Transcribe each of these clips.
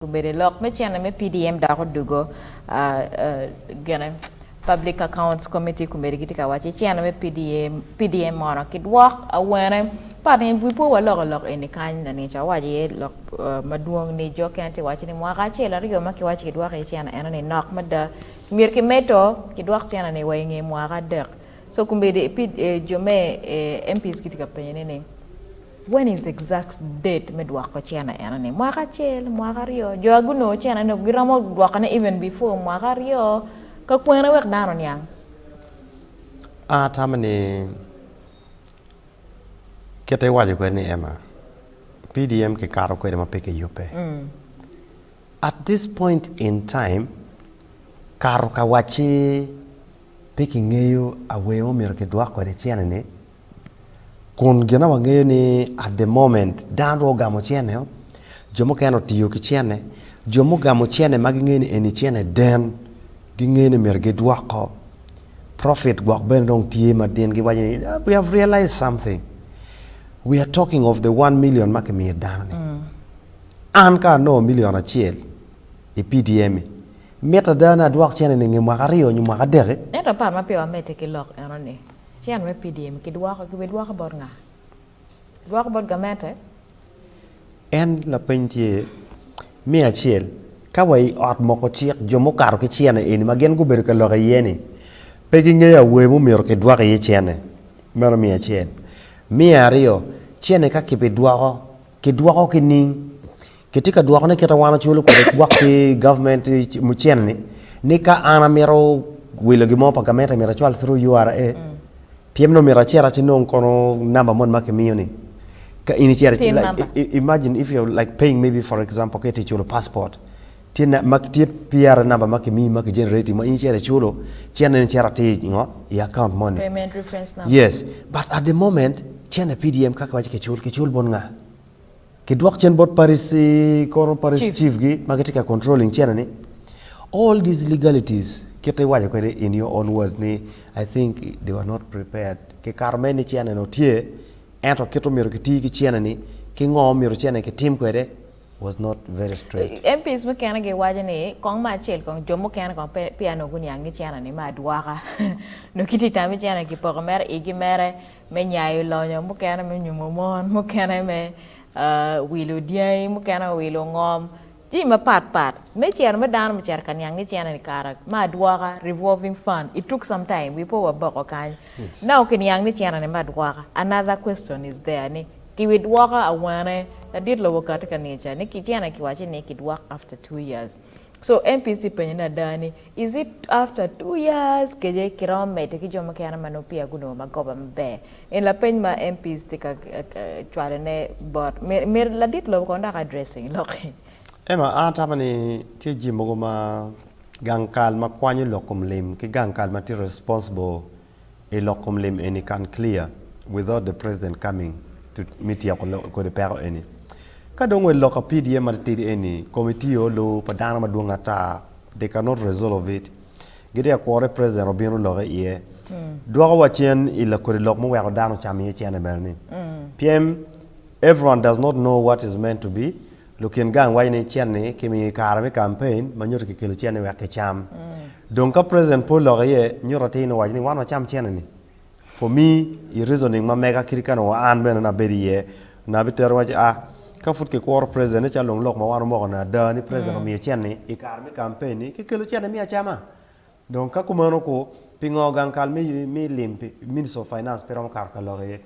Kubere lock me chana me PDM da ko dugo gana public accounts committee kumere gitika wachi chana me PDM Omyero Kidwok Awene parin bupo wa lock any kind na nature waji lock maduong ni jo kante wachi ni mwaka chela riyo maki wachi Kidwok e chana ena ni knock mada mirke meto Kidwok chana ni wainge mwaka dek so kumbere jome MPs gitika penye ne when is the exact date me dwako chana ena mwaka chel mwaka rio jo aguno chana no giramo dwako na even before mwaka rio ka kwena wek dano niang tamani kete waje kweni ema PDM ke karo kwede ma peke yupe at this point in time karo ka wachi peke ngeyo awe Omyero Kidwok kwede chana ni kun gina wangeyo ni at the moment danro gamo chiene yo jomo keno tiyo ki chiene jomo gamo chiene magingeni eni chiene den gingeni Omyero Kidwok profit gwak ben dong tiye madin gi wajini we have realized something we are talking of the 1 million makemi danani anka no million achiel e PDM meta dana dwak chiene ni ngi mwaka rio nyu mwaka dere ero pa ma pewa mete ki lok eroni chian me PDM Kidwok Kidwok bor nga Kidwok bor gamente en la pentie mi achiel ka wai ot moko chiek jomo karo ki chiene eni magen go ber ka loga yeni pegi ngeya we Omyero Kidwok ye chiene mero mi achiel mi ario chiene ka Kidwok ki ning ketika dwoko ne keta wana chulo ko gwak ki government mu chiene ni ka ana mero wilo gi mopa gamente mero chwal through URA PM no mera chera chino kono number mon makemiyo ni ka initiate like imagine if you're like paying maybe for example kete chulo passport tina maktie PR number makemi mak generate ma initiate chulo chena chera ti ngo ya account money payment reference number yes but at the moment chena PDM kaka wache ke chul bon nga Kidwok chen bot Paris kono Paris chief gi magetika controlling chena ni all these legalities kete waje kwede in your own words ni I think they were not prepared ke karme ni chiane no tie ento keto Omyero kiti ki chiane ni ki ngo Omyero chiane ke team kwede was not very straight MPs me kana ge waje ni kong ma chel kong jomo kana kong piano gunyang ni chiana ni ma dwaka no kiti tami chiana ki poko mer igi mere me nyayo lonyo mo kana me nyumo mon mo kana me wilo diai mo kana wilo ngom ji ma pat me chiar me dan me chiar kan yang ni chiana ni kara ma dwaka revolving fund it took some time we po bako kan now ken yang ni chiana ni ma dwaka another question is there ni ki we dwaka Awene that did lo wakati kan ni chiana ki chiana ki wache ni Kidwok after 2 years so MPC penyana dani is it after 2 years keje kirome te ki joma kana manopia guno magoba mbe en la peny ma MPs tika chwale ne bot mer la dit lo ko nda addressing loki ema tamani tie jimogo ma gankal ma kwanyo lokom lim ki gankal ma ti responsible e lokom lim any can clear without the president coming to meet ya ko de père any kadongo loka PDM ma ti any committee o lo padana ma dunga ta they cannot resolve it gide ko president obino loga ye doga wachien ila ko lok mo wa dano chami chene berni PM everyone does not know what is meant to be looking gang why ne chene kimi karame campaign manyor ke kelo chene wa ke cham donc ka president Paul Loye nyorate no wajni wan cham chene ni for me the reasoning ma mega kirikano wa an ben na beriye na bitero waji ka fut ke ko president cha long lok ma wan mo na da ni president mi chene i karame campaign ni ke kelo chene mi chama donc ka kumano ko pingo gang kal mi limpi minister of finance peram kar ka Loye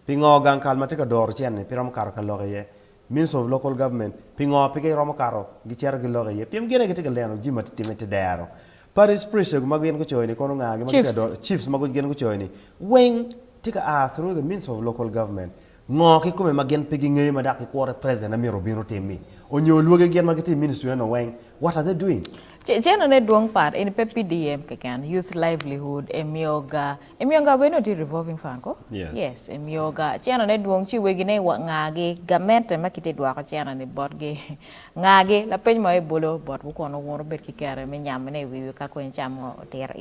pingo gang kal ma te ka dor chene peram kar ka Loye Minister of Local Government, pingo pike romo karo, gichera giloge ye, pim gene gete galeno, jima timete dero. Paris Priest, maguen ko choini, kono ngagi, magita chiefs magun gen ko choini. Wing tika through the Minister of Local Government. Ngoki kume magen pigi ngeyo madaki quarter president Omyero bino temi. Onyo luoge gen magiti ministry no wing. What are they doing? Jeno ne duong part in PDM kekan youth livelihood emyoga we no di revolving fund ko yes emyoga jeno ne duong chi we gine wa ngage gamente makite dwako jeno ne bot ge ngage la peny mo e bolo bot ko no woro bet ki kere me nyam ne wi ka ko cham ter